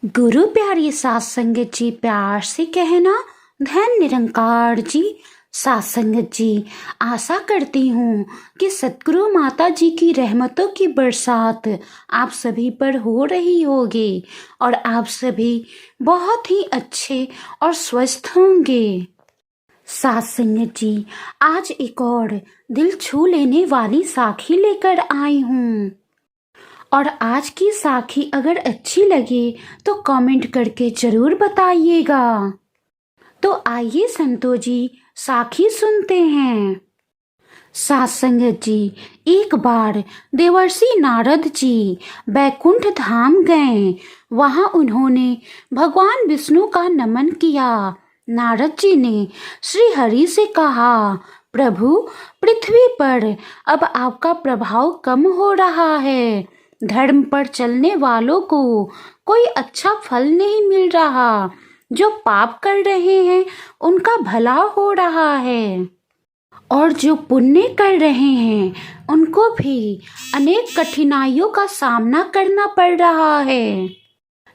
गुरु प्यारी सात संगत जी, प्यार से कहना धन निरंकार जी। सात संगत जी, आशा करती हूँ कि सतगुरु माता जी की रहमतों की बरसात आप सभी पर हो रही होगी और आप सभी बहुत ही अच्छे और स्वस्थ होंगे। सात संगत जी, आज एक और दिल छू लेने वाली साखी लेकर आई हूँ और आज की साखी अगर अच्छी लगे तो कमेंट करके जरूर बताइएगा। तो आइए संतो जी, साखी सुनते हैं। सात संगत जी, एक बार देवर्षि नारद जी बैकुंठ धाम गए। वहां उन्होंने भगवान विष्णु का नमन किया। नारद जी ने श्री हरि से कहा, प्रभु, पृथ्वी पर अब आपका प्रभाव कम हो रहा है। धर्म पर चलने वालों को कोई अच्छा फल नहीं मिल रहा। जो पाप कर रहे हैं उनका भला हो रहा है और जो पुण्य कर रहे हैं उनको भी अनेक कठिनाइयों का सामना करना पड़ रहा है।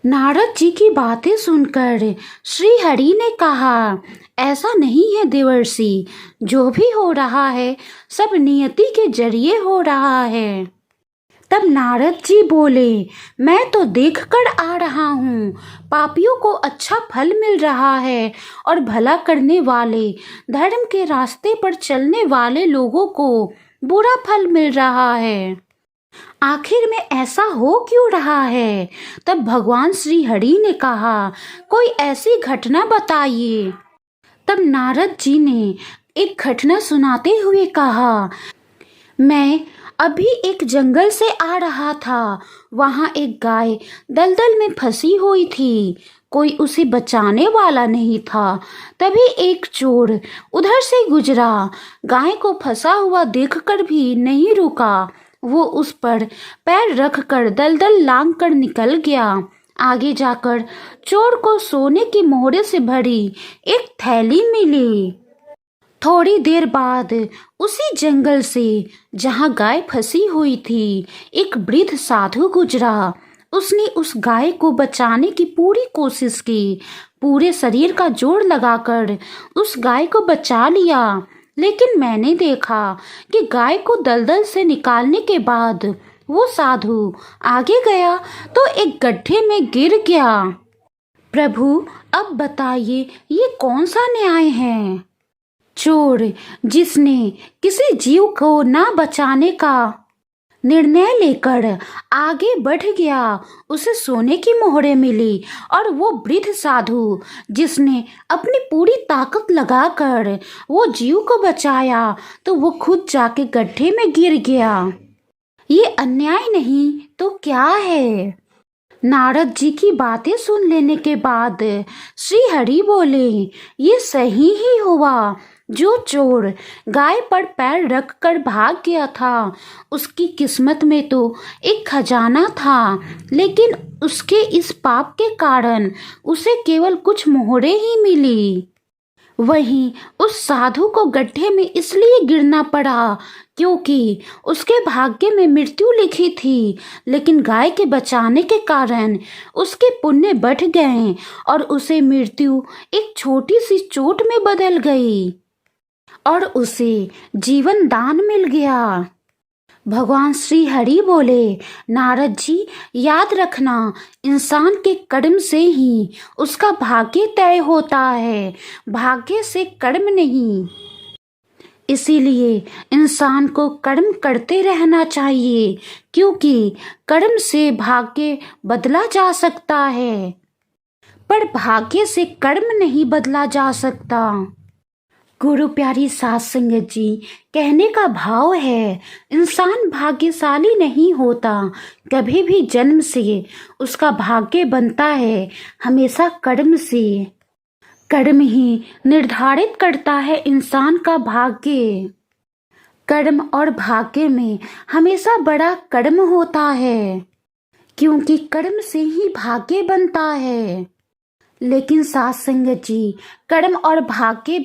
नारद जी की बातें सुनकर श्री हरि ने कहा, ऐसा नहीं है देवर्षि, जो भी हो रहा है सब नियति के जरिए हो रहा है। तब नारद जी बोले, मैं तो देखकर आ रहा हूँ, पापियों को अच्छा फल मिल रहा है और भला करने वाले, धर्म के रास्ते पर चलने वाले लोगों को बुरा फल मिल रहा है। आखिर में ऐसा हो क्यों रहा है? तब भगवान श्री हरि ने कहा, कोई ऐसी घटना बताइए। तब नारद जी ने एक घटना सुनाते हुए कहा, मैं अभी एक जंगल से आ रहा था। वहां एक गाय दलदल में फंसी हुई थी। कोई उसे बचाने वाला नहीं था। तभी एक चोर उधर से गुजरा। गाय को फंसा हुआ देखकर भी नहीं रुका। वो उस पर पैर रखकर दलदल लांग कर निकल गया। आगे जाकर चोर को सोने की मोहरे से भरी एक थैली मिली। थोड़ी देर बाद उसी जंगल से जहां गाय फंसी हुई थी, एक वृद्ध साधु गुजरा। उसने उस गाय को बचाने की पूरी कोशिश की। पूरे शरीर का जोर लगाकर उस गाय को बचा लिया। लेकिन मैंने देखा कि गाय को दलदल से निकालने के बाद वो साधु आगे गया तो एक गड्ढे में गिर गया। प्रभु, अब बताइए ये कौन सा न्याय है? चोर जिसने किसी जीव को ना बचाने का निर्णय लेकर आगे बढ़ गया, उसे सोने की मोहरे मिली और वो वृद्ध साधु जिसने अपनी पूरी ताकत लगाकर वो जीव को बचाया तो वो खुद जाके गड्ढे में गिर गया। ये अन्याय नहीं तो क्या है? नारद जी की बातें सुन लेने के बाद श्री हरि बोले, ये सही ही हुआ। जो चोर गाय पर पैर रखकर भाग गया था, उसकी किस्मत में तो एक खजाना था, लेकिन उसके इस पाप के कारण उसे केवल कुछ मोहरे ही मिली। वहीं उस साधु को गड्ढे में इसलिए गिरना पड़ा क्योंकि उसके भाग्य में मृत्यु लिखी थी, लेकिन गाय के बचाने के कारण उसके पुण्य बढ़ गए और उसे मृत्यु एक छोटी सी चोट में बदल गई और उसे जीवन दान मिल गया। भगवान श्री हरि बोले, नारद जी, याद रखना, इंसान के कर्म से ही उसका भाग्य तय होता है, भाग्य से कर्म नहीं। इसीलिए इंसान को कर्म करते रहना चाहिए, क्योंकि कर्म से भाग्य बदला जा सकता है, पर भाग्य से कर्म नहीं बदला जा सकता। गुरु प्यारी सात संगत जी, कहने का भाव है, इंसान भाग्यशाली नहीं होता कभी भी जन्म से। उसका भाग्य बनता है हमेशा कर्म से। कर्म ही निर्धारित करता है इंसान का भाग्य। कर्म और भाग्य में हमेशा बड़ा कर्म होता है, क्योंकि कर्म से ही भाग्य बनता है। लेकिन सात संगत जी, कर्म और भाग्य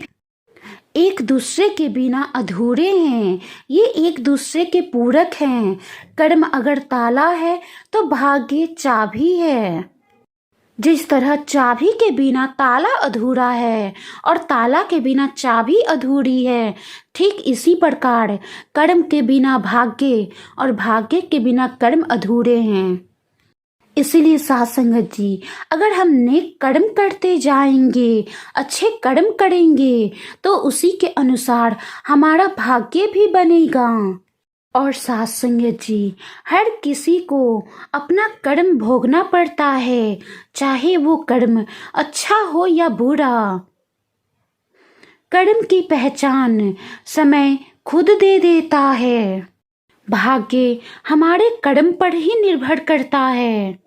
एक दूसरे के बिना अधूरे हैं। ये एक दूसरे के पूरक हैं। कर्म अगर ताला है तो भाग्य चाबी है। जिस तरह चाबी के बिना ताला अधूरा है और ताला के बिना चाबी अधूरी है, ठीक इसी प्रकार कर्म के बिना भाग्य और भाग्य के बिना कर्म अधूरे हैं। इसीलिए साथ संगत जी, अगर हम नेक कर्म करते जाएंगे, अच्छे कर्म करेंगे, तो उसी के अनुसार हमारा भाग्य भी बनेगा। और साथ संगत जी, हर किसी को अपना कर्म भोगना पड़ता है, चाहे वो कर्म अच्छा हो या बुरा। कर्म की पहचान समय खुद दे देता है। भाग्य हमारे कर्म पर ही निर्भर करता है।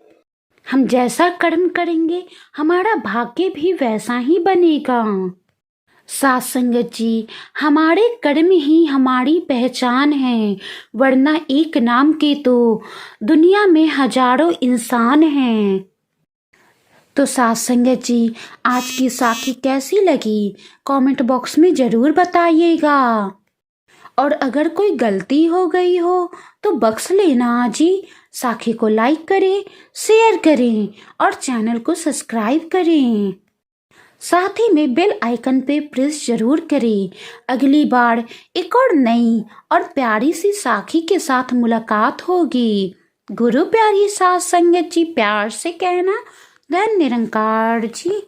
हम जैसा कर्म करेंगे, हमारा भाग्य भी वैसा ही बनेगा। साथ संगत जी, हमारे कर्म ही हमारी पहचान है, वरना एक नाम के तो दुनिया में हजारों इंसान हैं। तो साथ संगत जी, आज की साखी कैसी लगी कमेंट बॉक्स में ज़रूर बताइएगा। और अगर कोई गलती हो गई हो तो बख्श लेना जी। साखी को लाइक करें, शेयर करें और चैनल को सब्सक्राइब करें। साथ ही में बेल आइकन पे प्रेस जरूर करें। अगली बार एक और नई और प्यारी सी साखी के साथ मुलाकात होगी। गुरु प्यारी साथ संगत जी, प्यार से कहना, धन निरंकार जी।